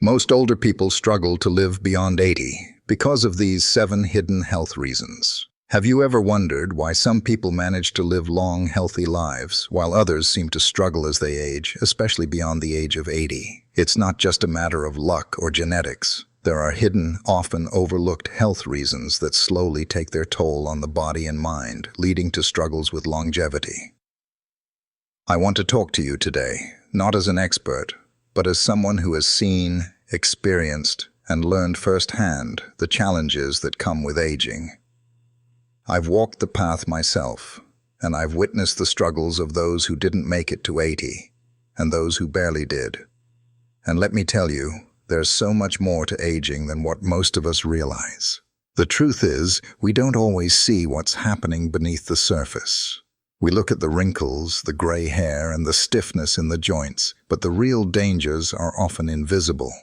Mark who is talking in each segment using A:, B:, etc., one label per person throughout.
A: Most older people struggle to live beyond 80 because of these 7 hidden health reasons. Have you ever wondered why some people manage to live long, healthy lives, while others seem to struggle as they age, especially beyond the age of 80? It's not just a matter of luck or genetics. There are hidden, often overlooked health reasons that slowly take their toll on the body and mind, leading to struggles with longevity. I want to talk to you today, not as an expert, but as someone who has seen, experienced, and learned firsthand the challenges that come with aging. I've walked the path myself, and I've witnessed the struggles of those who didn't make it to 80, and those who barely did. And let me tell you, there's so much more to aging than what most of us realize. The truth is, we don't always see what's happening beneath the surface. We look at the wrinkles, the gray hair, and the stiffness in the joints, but the real dangers are often invisible.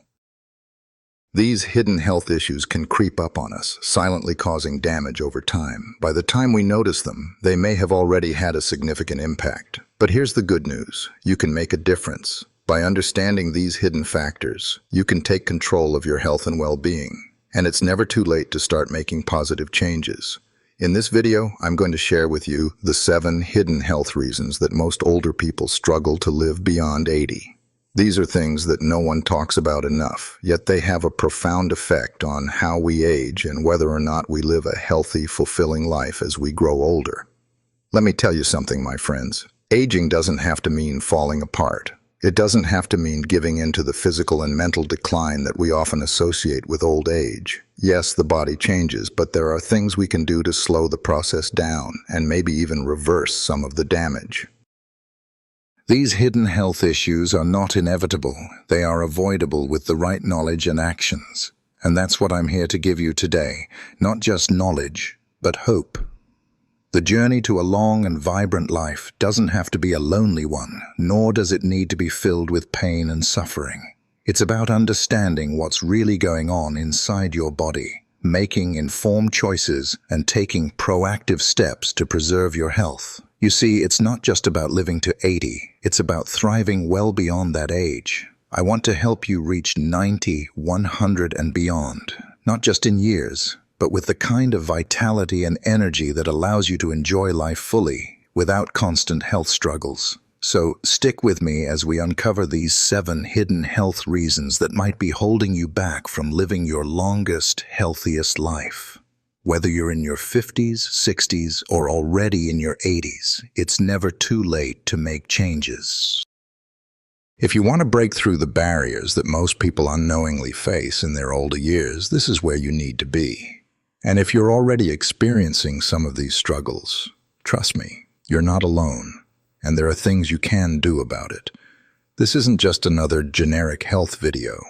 A: These hidden health issues can creep up on us, silently causing damage over time. By the time we notice them, they may have already had a significant impact. But here's the good news: you can make a difference. By understanding these hidden factors, you can take control of your health and well-being. And it's never too late to start making positive changes. In this video, I'm going to share with you the 7 hidden health reasons that most older people struggle to live beyond 80. These are things that no one talks about enough, yet they have a profound effect on how we age and whether or not we live a healthy, fulfilling life as we grow older. Let me tell you something, my friends. Aging doesn't have to mean falling apart. It doesn't have to mean giving in to the physical and mental decline that we often associate with old age. Yes, the body changes, but there are things we can do to slow the process down and maybe even reverse some of the damage. These hidden health issues are not inevitable. They are avoidable with the right knowledge and actions. And that's what I'm here to give you today. Not just knowledge, but hope. The journey to a long and vibrant life doesn't have to be a lonely one, nor does it need to be filled with pain and suffering. It's about understanding what's really going on inside your body, making informed choices, and taking proactive steps to preserve your health. You see, it's not just about living to 80, it's about thriving well beyond that age. I want to help you reach 90, 100, and beyond, not just in years, but with the kind of vitality and energy that allows you to enjoy life fully, without constant health struggles. So stick with me as we uncover these 7 hidden health reasons that might be holding you back from living your longest, healthiest life. Whether you're in your 50s, 60s, or already in your 80s, it's never too late to make changes. If you want to break through the barriers that most people unknowingly face in their older years, this is where you need to be. And if you're already experiencing some of these struggles, trust me, you're not alone, and there are things you can do about it. This isn't just another generic health video.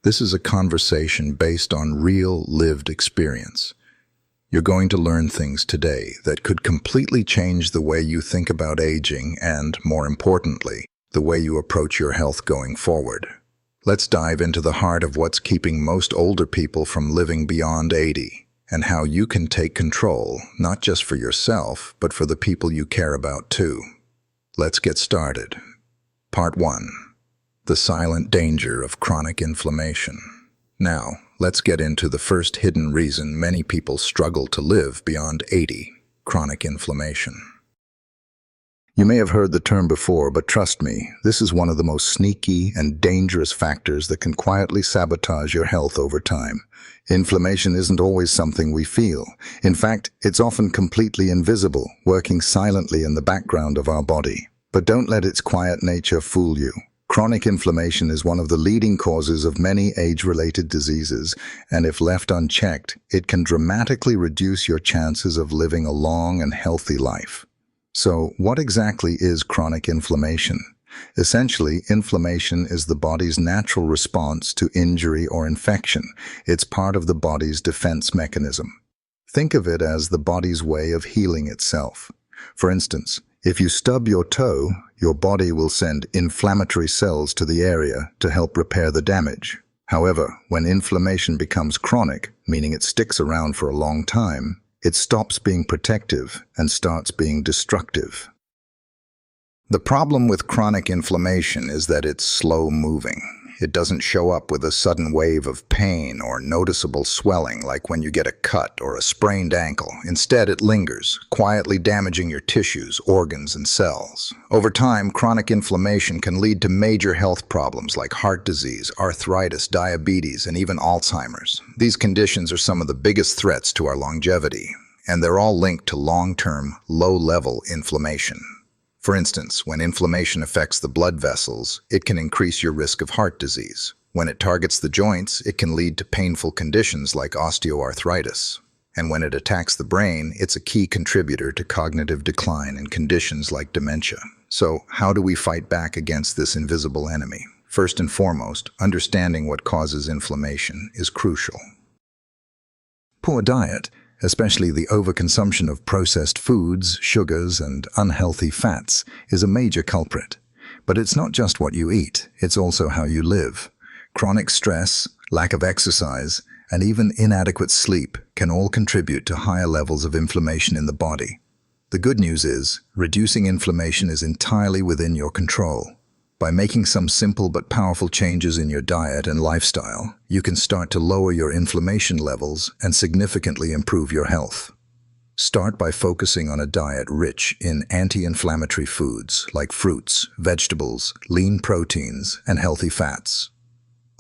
A: This is a conversation based on real, lived experience. You're going to learn things today that could completely change the way you think about aging and, more importantly, the way you approach your health going forward. Let's dive into the heart of what's keeping most older people from living beyond 80. And how you can take control, not just for yourself, but for the people you care about too. Let's get started. Part 1. The silent danger of chronic inflammation. Now, let's get into the first hidden reason many people struggle to live beyond 80, chronic inflammation. You may have heard the term before, but trust me, this is one of the most sneaky and dangerous factors that can quietly sabotage your health over time. Inflammation isn't always something we feel. In fact, it's often completely invisible, working silently in the background of our body. But don't let its quiet nature fool you. Chronic inflammation is one of the leading causes of many age-related diseases, and if left unchecked, it can dramatically reduce your chances of living a long and healthy life. So, what exactly is chronic inflammation? Essentially, inflammation is the body's natural response to injury or infection. It's part of the body's defense mechanism. Think of it as the body's way of healing itself. For instance, if you stub your toe, your body will send inflammatory cells to the area to help repair the damage. However, when inflammation becomes chronic, meaning it sticks around for a long time, it stops being protective and starts being destructive. The problem with chronic inflammation is that it's slow-moving. it doesn't show up with a sudden wave of pain or noticeable swelling like when you get a cut or a sprained ankle. Instead, it lingers, quietly damaging your tissues, organs, and cells. Over time, chronic inflammation can lead to major health problems like heart disease, arthritis, diabetes, and even Alzheimer's. These conditions are some of the biggest threats to our longevity, and they're all linked to long-term, low-level inflammation. For instance, when inflammation affects the blood vessels, it can increase your risk of heart disease. When it targets the joints, it can lead to painful conditions like osteoarthritis. And when it attacks the brain, it's a key contributor to cognitive decline and conditions like dementia. So, how do we fight back against this invisible enemy? First and foremost, understanding what causes inflammation is crucial. Poor diet, especially the overconsumption of processed foods, sugars, and unhealthy fats, is a major culprit. But it's not just what you eat, it's also how you live. Chronic stress, lack of exercise, and even inadequate sleep can all contribute to higher levels of inflammation in the body. The good news is, reducing inflammation is entirely within your control. By making some simple but powerful changes in your diet and lifestyle, you can start to lower your inflammation levels and significantly improve your health. Start by focusing on a diet rich in anti-inflammatory foods like fruits, vegetables, lean proteins, and healthy fats.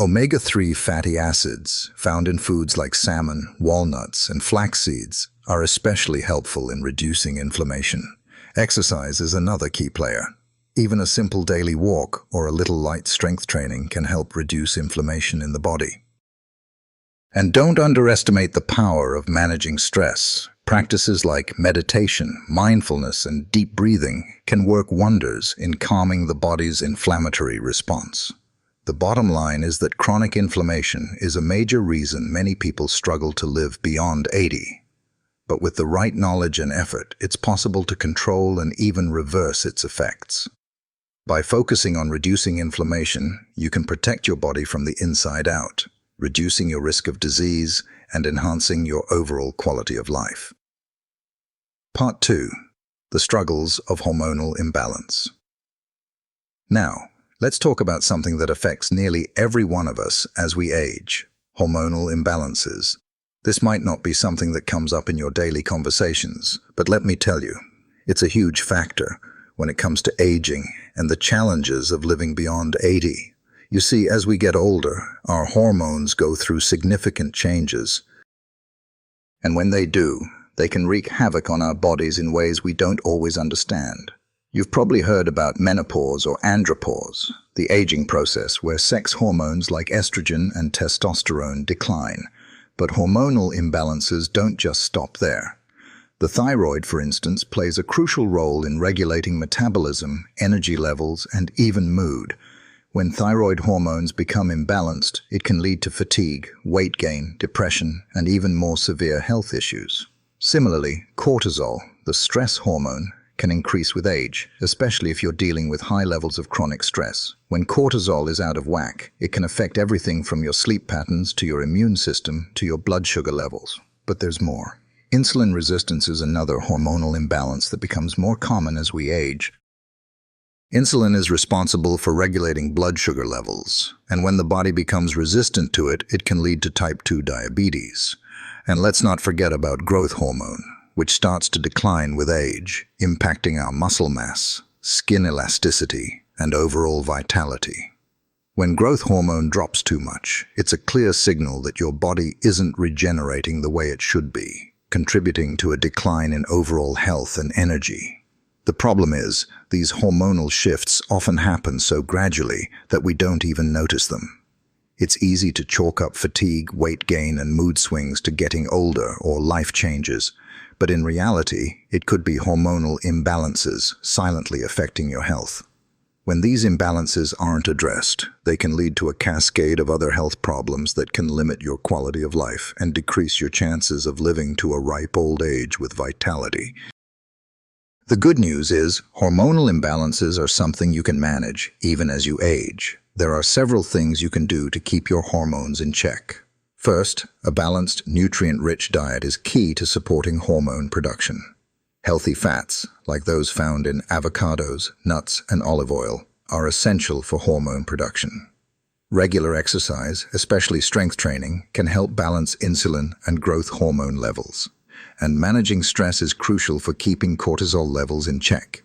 A: Omega-3 fatty acids, found in foods like salmon, walnuts, and flax seeds, are especially helpful in reducing inflammation. Exercise is another key player. Even a simple daily walk or a little light strength training can help reduce inflammation in the body. And don't underestimate the power of managing stress. Practices like meditation, mindfulness, and deep breathing can work wonders in calming the body's inflammatory response. The bottom line is that chronic inflammation is a major reason many people struggle to live beyond 80. But with the right knowledge and effort, it's possible to control and even reverse its effects. By focusing on reducing inflammation, you can protect your body from the inside out, reducing your risk of disease and enhancing your overall quality of life. Part 2. The struggles of hormonal imbalance. Now, let's talk about something that affects nearly every one of us as we age: hormonal imbalances. This might not be something that comes up in your daily conversations, but let me tell you, it's a huge factor when it comes to aging and the challenges of living beyond 80. You see, as we get older, our hormones go through significant changes. And when they do, they can wreak havoc on our bodies in ways we don't always understand. You've probably heard about menopause or andropause, the aging process where sex hormones like estrogen and testosterone decline. But hormonal imbalances don't just stop there. The thyroid, for instance, plays a crucial role in regulating metabolism, energy levels, and even mood. When thyroid hormones become imbalanced, it can lead to fatigue, weight gain, depression, and even more severe health issues. Similarly, cortisol, the stress hormone, can increase with age, especially if you're dealing with high levels of chronic stress. When cortisol is out of whack, it can affect everything from your sleep patterns to your immune system to your blood sugar levels. But there's more. Insulin resistance is another hormonal imbalance that becomes more common as we age. Insulin is responsible for regulating blood sugar levels, and when the body becomes resistant to it, it can lead to type 2 diabetes. And let's not forget about growth hormone, which starts to decline with age, impacting our muscle mass, skin elasticity, and overall vitality. When growth hormone drops too much, it's a clear signal that your body isn't regenerating the way it should be, contributing to a decline in overall health and energy. The problem is, these hormonal shifts often happen so gradually that we don't even notice them. It's easy to chalk up fatigue, weight gain, and mood swings to getting older or life changes, but in reality, it could be hormonal imbalances silently affecting your health. When these imbalances aren't addressed, they can lead to a cascade of other health problems that can limit your quality of life and decrease your chances of living to a ripe old age with vitality. The good news is, hormonal imbalances are something you can manage even as you age. There are several things you can do to keep your hormones in check. First, a balanced, nutrient-rich diet is key to supporting hormone production. Healthy fats, like those found in avocados, nuts, and olive oil, are essential for hormone production. Regular exercise, especially strength training, can help balance insulin and growth hormone levels. And managing stress is crucial for keeping cortisol levels in check.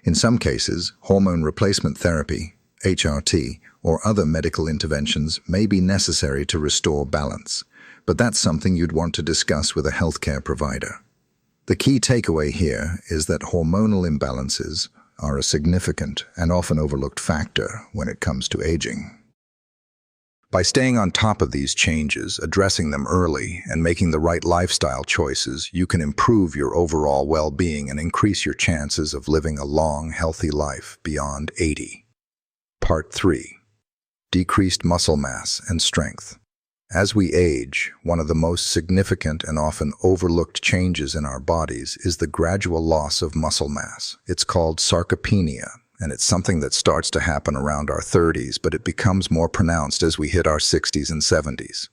A: In some cases, hormone replacement therapy, HRT, or other medical interventions may be necessary to restore balance, but that's something you'd want to discuss with a healthcare provider. The key takeaway here is that hormonal imbalances are a significant and often overlooked factor when it comes to aging. By staying on top of these changes, addressing them early, and making the right lifestyle choices, you can improve your overall well-being and increase your chances of living a long, healthy life beyond 80. Part 3. Decreased muscle mass and strength. As we age, one of the most significant and often overlooked changes in our bodies is the gradual loss of muscle mass. It's called sarcopenia, and it's something that starts to happen around our 30s, but it becomes more pronounced as we hit our 60s and 70s.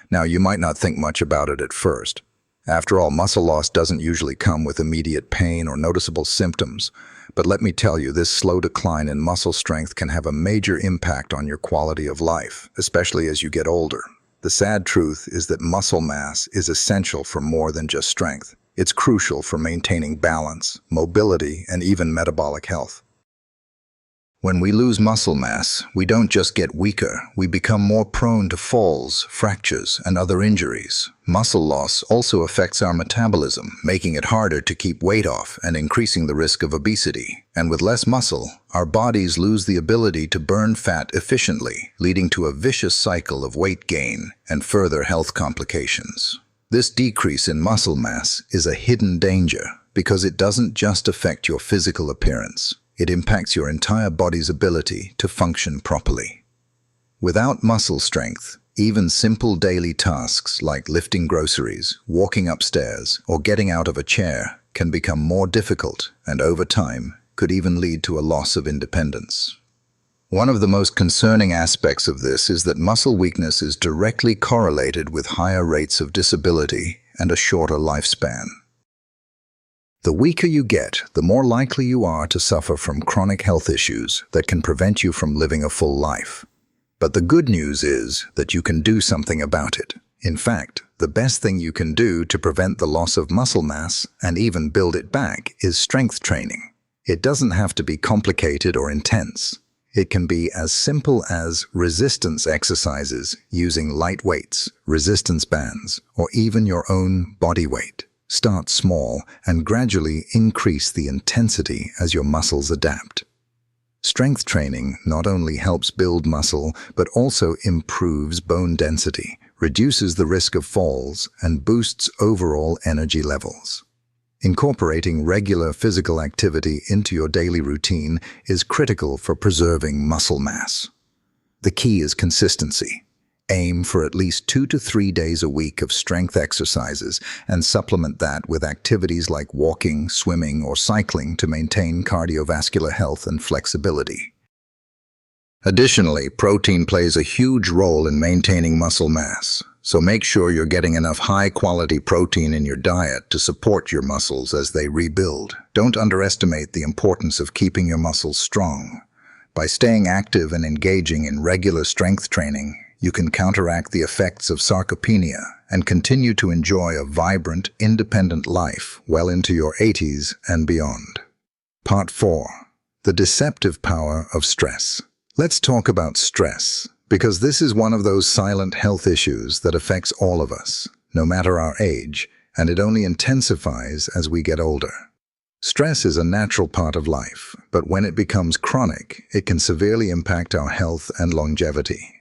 A: Now, you might not think much about it at first. After all, muscle loss doesn't usually come with immediate pain or noticeable symptoms, but let me tell you, this slow decline in muscle strength can have a major impact on your quality of life, especially as you get older. The sad truth is that muscle mass is essential for more than just strength. It's crucial for maintaining balance, mobility, and even metabolic health. When we lose muscle mass, we don't just get weaker, we become more prone to falls, fractures, and other injuries. Muscle loss also affects our metabolism, making it harder to keep weight off and increasing the risk of obesity. And with less muscle, our bodies lose the ability to burn fat efficiently, leading to a vicious cycle of weight gain and further health complications. This decrease in muscle mass is a hidden danger because it doesn't just affect your physical appearance. It impacts your entire body's ability to function properly. Without muscle strength, even simple daily tasks like lifting groceries, walking upstairs, or getting out of a chair can become more difficult and over time could even lead to a loss of independence. One of the most concerning aspects of this is that muscle weakness is directly correlated with higher rates of disability and a shorter lifespan. The weaker you get, the more likely you are to suffer from chronic health issues that can prevent you from living a full life. But the good news is that you can do something about it. In fact, the best thing you can do to prevent the loss of muscle mass and even build it back is strength training. It doesn't have to be complicated or intense. It can be as simple as resistance exercises using light weights, resistance bands, or even your own body weight. Start small and gradually increase the intensity as your muscles adapt. Strength training not only helps build muscle, but also improves bone density, reduces the risk of falls, and boosts overall energy levels. Incorporating regular physical activity into your daily routine is critical for preserving muscle mass. The key is consistency. Aim for at least 2 to 3 days a week of strength exercises and supplement that with activities like walking, swimming, or cycling to maintain cardiovascular health and flexibility. Additionally, protein plays a huge role in maintaining muscle mass, so make sure you're getting enough high-quality protein in your diet to support your muscles as they rebuild. Don't underestimate the importance of keeping your muscles strong. By staying active and engaging in regular strength training, you can counteract the effects of sarcopenia and continue to enjoy a vibrant, independent life well into your 80s and beyond. Part 4. The deceptive power of stress. Let's talk about stress, because this is one of those silent health issues that affects all of us, no matter our age, and it only intensifies as we get older. Stress is a natural part of life, but when it becomes chronic, it can severely impact our health and longevity.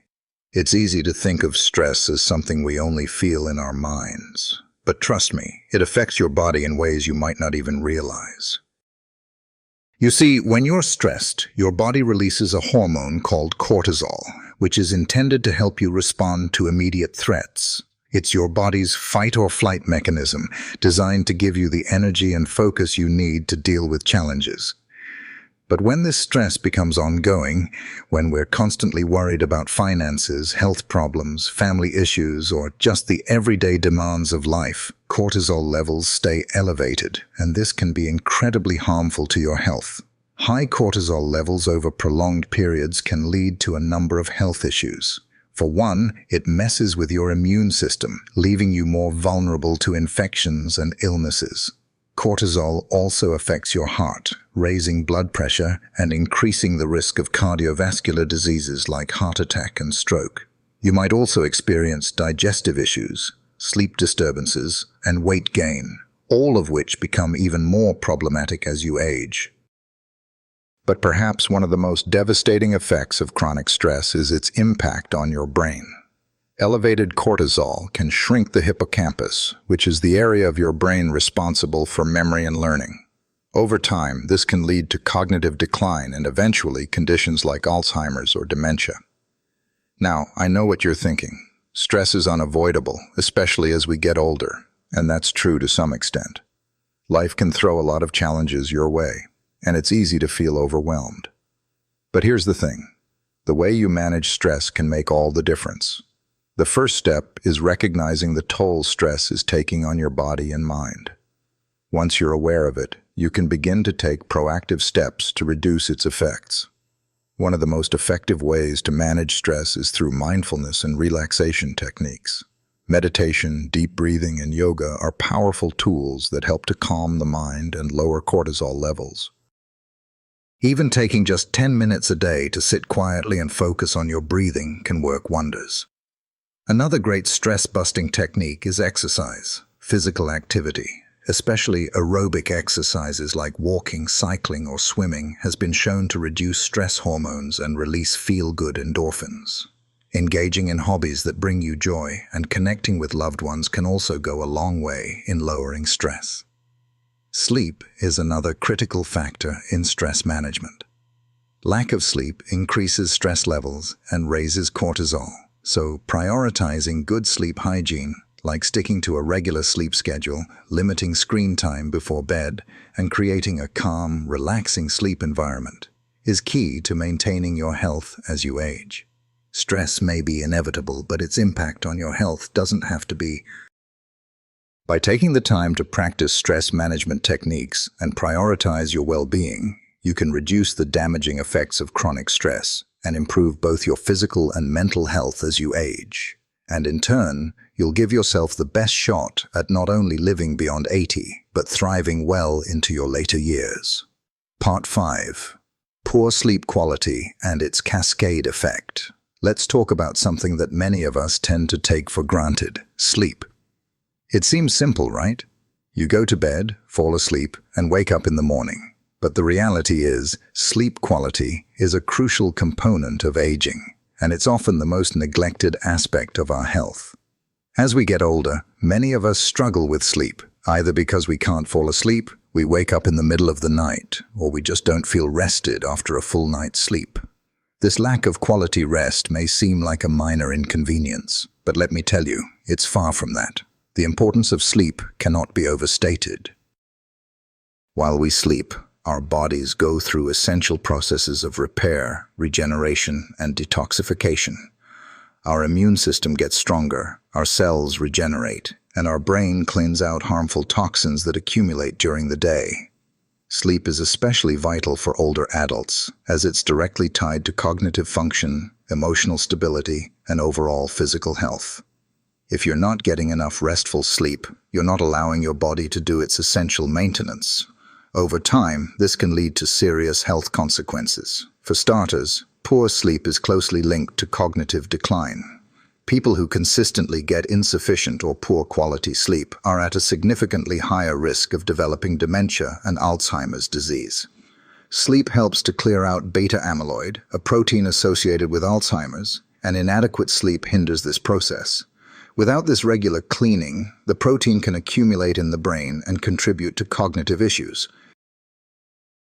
A: It's easy to think of stress as something we only feel in our minds. But trust me, it affects your body in ways you might not even realize. You see, when you're stressed, your body releases a hormone called cortisol, which is intended to help you respond to immediate threats. It's your body's fight-or-flight mechanism, designed to give you the energy and focus you need to deal with challenges. But when this stress becomes ongoing, when we're constantly worried about finances, health problems, family issues, or just the everyday demands of life, cortisol levels stay elevated, and this can be incredibly harmful to your health. High cortisol levels over prolonged periods can lead to a number of health issues. For one, it messes with your immune system, leaving you more vulnerable to infections and illnesses. Cortisol also affects your heart, raising blood pressure and increasing the risk of cardiovascular diseases like heart attack and stroke. You might also experience digestive issues, sleep disturbances, and weight gain, all of which become even more problematic as you age. But perhaps one of the most devastating effects of chronic stress is its impact on your brain. Elevated cortisol can shrink the hippocampus, which is the area of your brain responsible for memory and learning. Over time, this can lead to cognitive decline and eventually conditions like Alzheimer's or dementia. Now, I know what you're thinking. Stress is unavoidable, especially as we get older, and that's true to some extent. Life can throw a lot of challenges your way, and it's easy to feel overwhelmed. But here's the thing. The way you manage stress can make all the difference. The first step is recognizing the toll stress is taking on your body and mind. Once you're aware of it, you can begin to take proactive steps to reduce its effects. One of the most effective ways to manage stress is through mindfulness and relaxation techniques. Meditation, deep breathing, and yoga are powerful tools that help to calm the mind and lower cortisol levels. Even taking just 10 minutes a day to sit quietly and focus on your breathing can work wonders. Another great stress-busting technique is exercise, physical activity. Especially aerobic exercises like walking, cycling, or swimming has been shown to reduce stress hormones and release feel-good endorphins. Engaging in hobbies that bring you joy and connecting with loved ones can also go a long way in lowering stress. Sleep is another critical factor in stress management. Lack of sleep increases stress levels and raises cortisol, so prioritizing good sleep hygiene, like sticking to a regular sleep schedule, limiting screen time before bed, and creating a calm, relaxing sleep environment, is key to maintaining your health as you age. Stress may be inevitable, but its impact on your health doesn't have to be. By taking the time to practice stress management techniques and prioritize your well-being, you can reduce the damaging effects of chronic stress and improve both your physical and mental health as you age. And in turn, you'll give yourself the best shot at not only living beyond 80, but thriving well into your later years. Part 5. Poor sleep quality and its cascade effect. Let's talk about something that many of us tend to take for granted: sleep. It seems simple, right? You go to bed, fall asleep, and wake up in the morning. But the reality is, sleep quality is a crucial component of aging, and it's often the most neglected aspect of our health. As we get older, many of us struggle with sleep, either because we can't fall asleep, we wake up in the middle of the night, or we just don't feel rested after a full night's sleep. This lack of quality rest may seem like a minor inconvenience, but let me tell you, it's far from that. The importance of sleep cannot be overstated. While we sleep, our bodies go through essential processes of repair, regeneration, and detoxification. Our immune system gets stronger, our cells regenerate, and our brain cleans out harmful toxins that accumulate during the day. Sleep is especially vital for older adults, as it's directly tied to cognitive function, emotional stability, and overall physical health. If you're not getting enough restful sleep, you're not allowing your body to do its essential maintenance. Over time, this can lead to serious health consequences. For starters, poor sleep is closely linked to cognitive decline. People who consistently get insufficient or poor quality sleep are at a significantly higher risk of developing dementia and Alzheimer's disease. Sleep helps to clear out beta amyloid, a protein associated with Alzheimer's, and inadequate sleep hinders this process. Without this regular cleaning, the protein can accumulate in the brain and contribute to cognitive issues.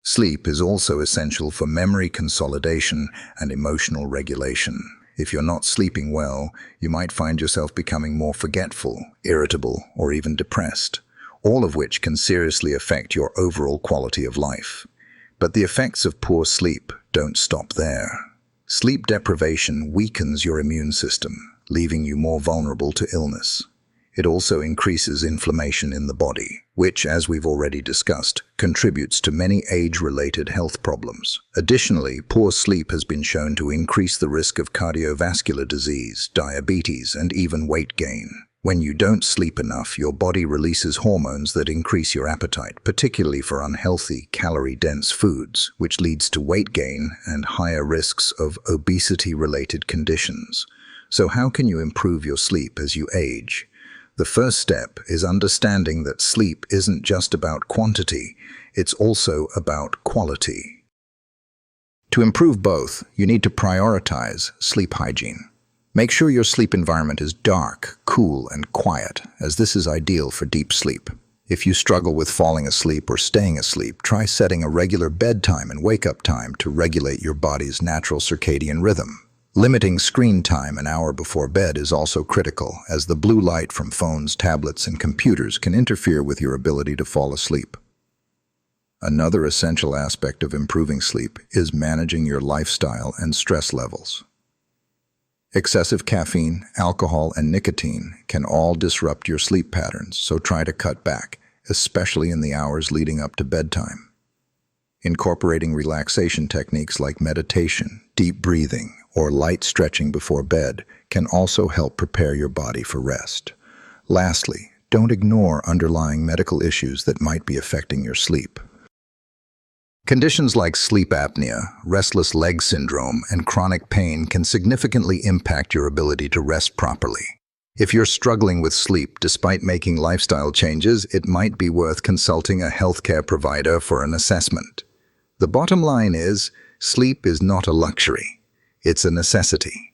A: Sleep is also essential for memory consolidation and emotional regulation. If you're not sleeping well, you might find yourself becoming more forgetful, irritable, or even depressed, all of which can seriously affect your overall quality of life. But the effects of poor sleep don't stop there. Sleep deprivation weakens your immune system, leaving you more vulnerable to illness. It also increases inflammation in the body, which, as we've already discussed, contributes to many age-related health problems. Additionally, poor sleep has been shown to increase the risk of cardiovascular disease, diabetes, and even weight gain. When you don't sleep enough, your body releases hormones that increase your appetite, particularly for unhealthy, calorie-dense foods, which leads to weight gain and higher risks of obesity-related conditions. So how can you improve your sleep as you age? The first step is understanding that sleep isn't just about quantity, it's also about quality. To improve both, you need to prioritize sleep hygiene. Make sure your sleep environment is dark, cool, and quiet, as this is ideal for deep sleep. If you struggle with falling asleep or staying asleep, try setting a regular bedtime and wake-up time to regulate your body's natural circadian rhythm. Limiting screen time an hour before bed is also critical, as the blue light from phones, tablets, and computers can interfere with your ability to fall asleep. Another essential aspect of improving sleep is managing your lifestyle and stress levels. Excessive caffeine, alcohol, and nicotine can all disrupt your sleep patterns, so try to cut back, especially in the hours leading up to bedtime. Incorporating relaxation techniques like meditation, deep breathing, or light stretching before bed can also help prepare your body for rest. Lastly, don't ignore underlying medical issues that might be affecting your sleep. Conditions like sleep apnea, restless leg syndrome, and chronic pain can significantly impact your ability to rest properly. If you're struggling with sleep despite making lifestyle changes, it might be worth consulting a healthcare provider for an assessment. The bottom line is, sleep is not a luxury. It's a necessity.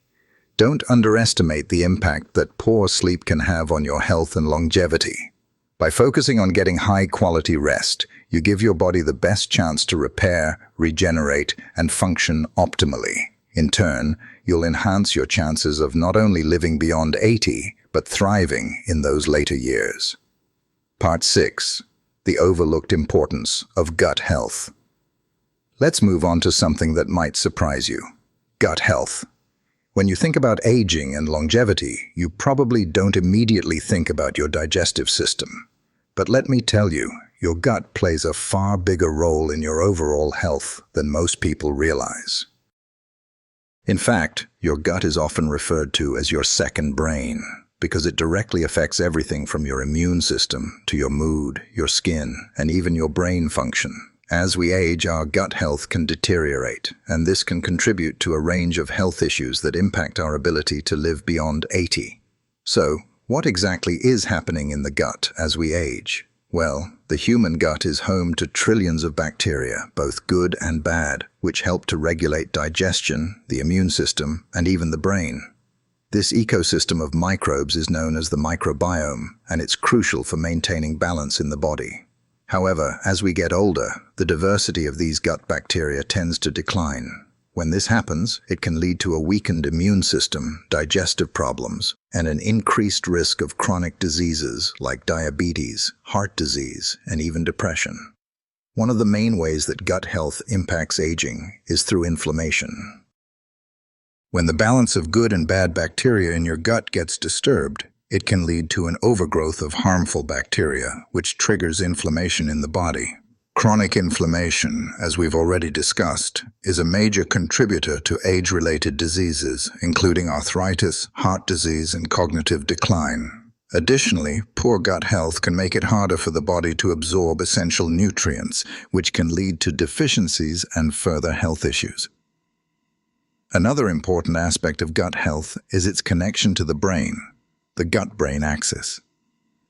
A: Don't underestimate the impact that poor sleep can have on your health and longevity. By focusing on getting high-quality rest, you give your body the best chance to repair, regenerate, and function optimally. In turn, you'll enhance your chances of not only living beyond 80, but thriving in those later years. Part 6. The overlooked importance of gut health. Let's move on to something that might surprise you. Gut health. When you think about aging and longevity, you probably don't immediately think about your digestive system. But let me tell you, your gut plays a far bigger role in your overall health than most people realize. In fact, your gut is often referred to as your second brain, because it directly affects everything from your immune system to your mood, your skin, and even your brain function. As we age, our gut health can deteriorate, and this can contribute to a range of health issues that impact our ability to live beyond 80. So, what exactly is happening in the gut as we age? Well, the human gut is home to trillions of bacteria, both good and bad, which help to regulate digestion, the immune system, and even the brain. This ecosystem of microbes is known as the microbiome, and it's crucial for maintaining balance in the body. However, as we get older, the diversity of these gut bacteria tends to decline. When this happens, it can lead to a weakened immune system, digestive problems, and an increased risk of chronic diseases like diabetes, heart disease, and even depression. One of the main ways that gut health impacts aging is through inflammation. When the balance of good and bad bacteria in your gut gets disturbed, it can lead to an overgrowth of harmful bacteria, which triggers inflammation in the body. Chronic inflammation, as we've already discussed, is a major contributor to age-related diseases, including arthritis, heart disease, and cognitive decline. Additionally, poor gut health can make it harder for the body to absorb essential nutrients, which can lead to deficiencies and further health issues. Another important aspect of gut health is its connection to the brain. The gut-brain axis.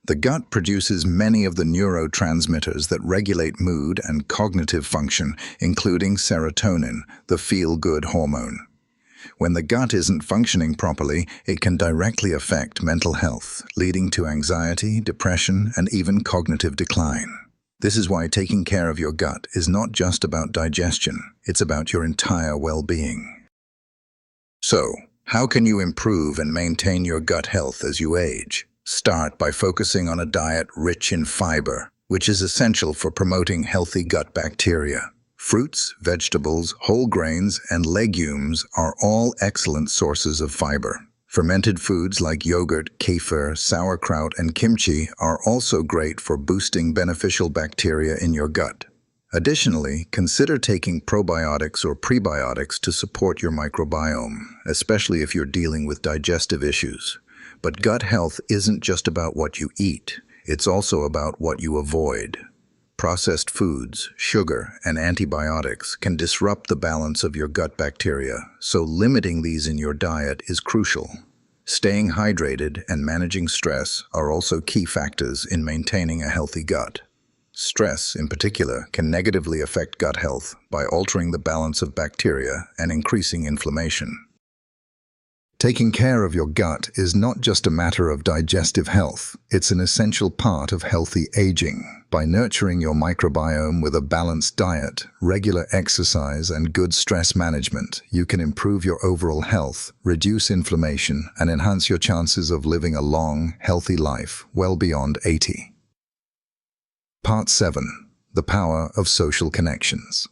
A: The gut produces many of the neurotransmitters that regulate mood and cognitive function, including serotonin, the feel-good hormone. When the gut isn't functioning properly, it can directly affect mental health, leading to anxiety, depression, and even cognitive decline. This is why taking care of your gut is not just about digestion, it's about your entire well-being. So, how can you improve and maintain your gut health as you age? Start by focusing on a diet rich in fiber, which is essential for promoting healthy gut bacteria. Fruits, vegetables, whole grains, and legumes are all excellent sources of fiber. Fermented foods like yogurt, kefir, sauerkraut, and kimchi are also great for boosting beneficial bacteria in your gut. Additionally, consider taking probiotics or prebiotics to support your microbiome, especially if you're dealing with digestive issues. But gut health isn't just about what you eat, it's also about what you avoid. Processed foods, sugar, and antibiotics can disrupt the balance of your gut bacteria, so limiting these in your diet is crucial. Staying hydrated and managing stress are also key factors in maintaining a healthy gut. Stress, in particular, can negatively affect gut health by altering the balance of bacteria and increasing inflammation. Taking care of your gut is not just a matter of digestive health, it's an essential part of healthy aging. By nurturing your microbiome with a balanced diet, regular exercise, and good stress management, you can improve your overall health, reduce inflammation, and enhance your chances of living a long, healthy life well beyond 80. Part 7. The Power of Social Connections.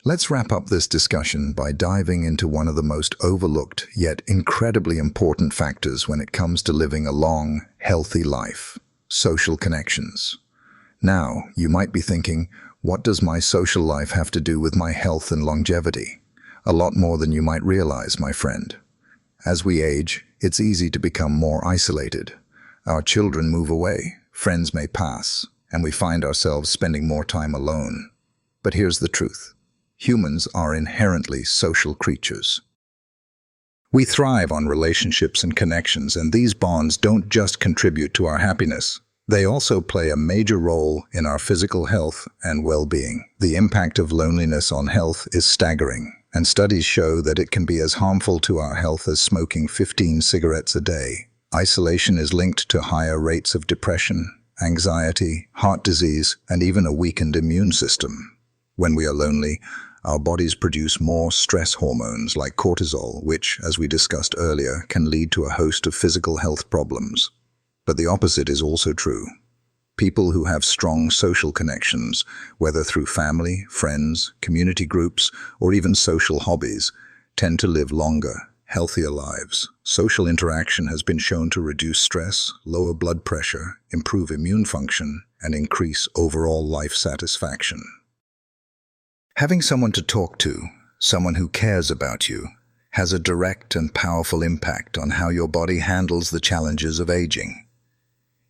A: Let's wrap up this discussion by diving into one of the most overlooked yet incredibly important factors when it comes to living a long, healthy life: social connections. Now, you might be thinking, what does my social life have to do with my health and longevity? A lot more than you might realize, my friend. As we age, it's easy to become more isolated. Our children move away, friends may pass, and we find ourselves spending more time alone. But here's the truth. Humans are inherently social creatures. We thrive on relationships and connections, and these bonds don't just contribute to our happiness. They also play a major role in our physical health and well-being. The impact of loneliness on health is staggering, and studies show that it can be as harmful to our health as smoking 15 cigarettes a day. Isolation is linked to higher rates of depression, anxiety, heart disease, and even a weakened immune system. When we are lonely, our bodies produce more stress hormones like cortisol, which, as we discussed earlier, can lead to a host of physical health problems. But the opposite is also true. People who have strong social connections, whether through family, friends, community groups, or even social hobbies, tend to live longer, healthier lives. Social interaction has been shown to reduce stress, lower blood pressure, improve immune function, and increase overall life satisfaction. Having someone to talk to, someone who cares about you, has a direct and powerful impact on how your body handles the challenges of aging.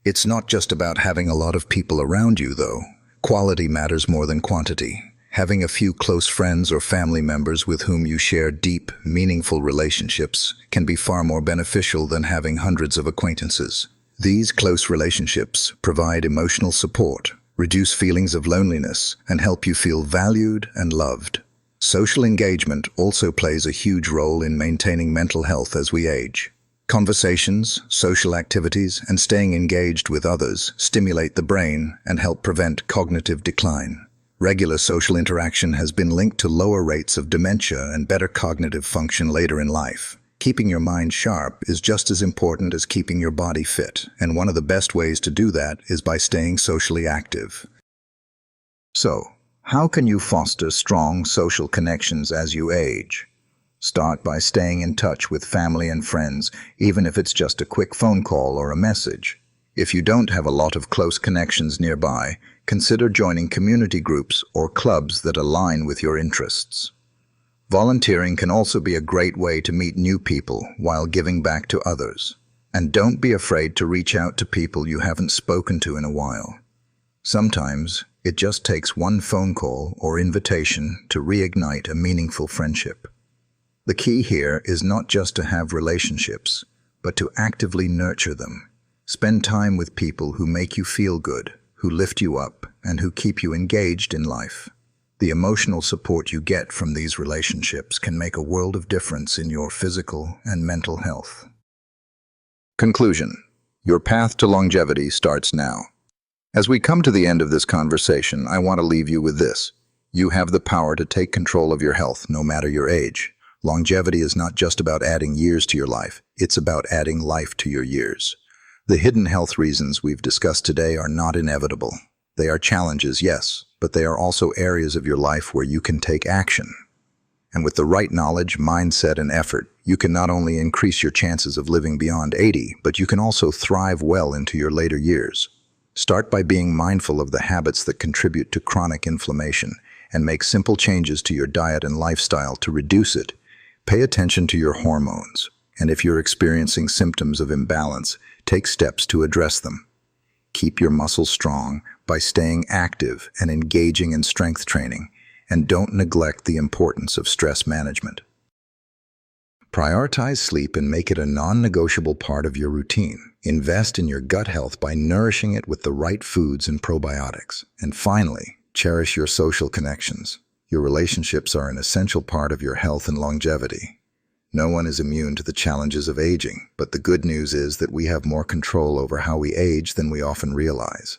A: It's not just about having a lot of people around you, though. Quality matters more than quantity. Having a few close friends or family members with whom you share deep, meaningful relationships can be far more beneficial than having hundreds of acquaintances. These close relationships provide emotional support, reduce feelings of loneliness, and help you feel valued and loved. Social engagement also plays a huge role in maintaining mental health as we age. Conversations, social activities, and staying engaged with others stimulate the brain and help prevent cognitive decline. Regular social interaction has been linked to lower rates of dementia and better cognitive function later in life. Keeping your mind sharp is just as important as keeping your body fit, and one of the best ways to do that is by staying socially active. So, how can you foster strong social connections as you age? Start by staying in touch with family and friends, even if it's just a quick phone call or a message. If you don't have a lot of close connections nearby, consider joining community groups or clubs that align with your interests. Volunteering can also be a great way to meet new people while giving back to others. And don't be afraid to reach out to people you haven't spoken to in a while. Sometimes, it just takes one phone call or invitation to reignite a meaningful friendship. The key here is not just to have relationships, but to actively nurture them. Spend time with people who make you feel good, who lift you up, and who keep you engaged in life. The emotional support you get from these relationships can make a world of difference in your physical and mental health. Conclusion. Your path to longevity starts now. As we come to the end of this conversation, I want to leave you with this. You have the power to take control of your health, no matter your age. Longevity is not just about adding years to your life, it's about adding life to your years. The hidden health reasons we've discussed today are not inevitable. They are challenges, yes, but they are also areas of your life where you can take action. And with the right knowledge, mindset, and effort, you can not only increase your chances of living beyond 80, but you can also thrive well into your later years. Start by being mindful of the habits that contribute to chronic inflammation and make simple changes to your diet and lifestyle to reduce it. Pay attention to your hormones, and if you're experiencing symptoms of imbalance, take steps to address them. Keep your muscles strong by staying active and engaging in strength training, and don't neglect the importance of stress management. Prioritize sleep and make it a non-negotiable part of your routine. Invest in your gut health by nourishing it with the right foods and probiotics. And finally, cherish your social connections. Your relationships are an essential part of your health and longevity. No one is immune to the challenges of aging, but the good news is that we have more control over how we age than we often realize.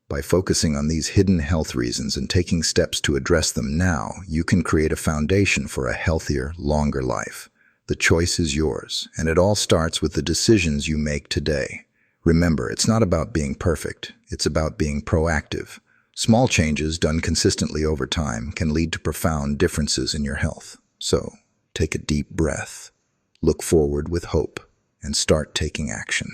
A: By focusing on these hidden health reasons and taking steps to address them now, you can create a foundation for a healthier, longer life. The choice is yours, and it all starts with the decisions you make today. Remember, it's not about being perfect, it's about being proactive. Small changes done consistently over time can lead to profound differences in your health. So, take a deep breath, look forward with hope, and start taking action.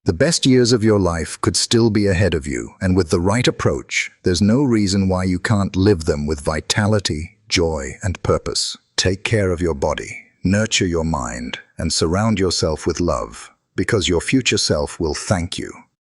A: The best years of your life could still be ahead of you, and with the right approach, there's no reason why you can't live them with vitality, joy, and purpose. Take care of your body, nurture your mind, and surround yourself with love, because your future self will thank you.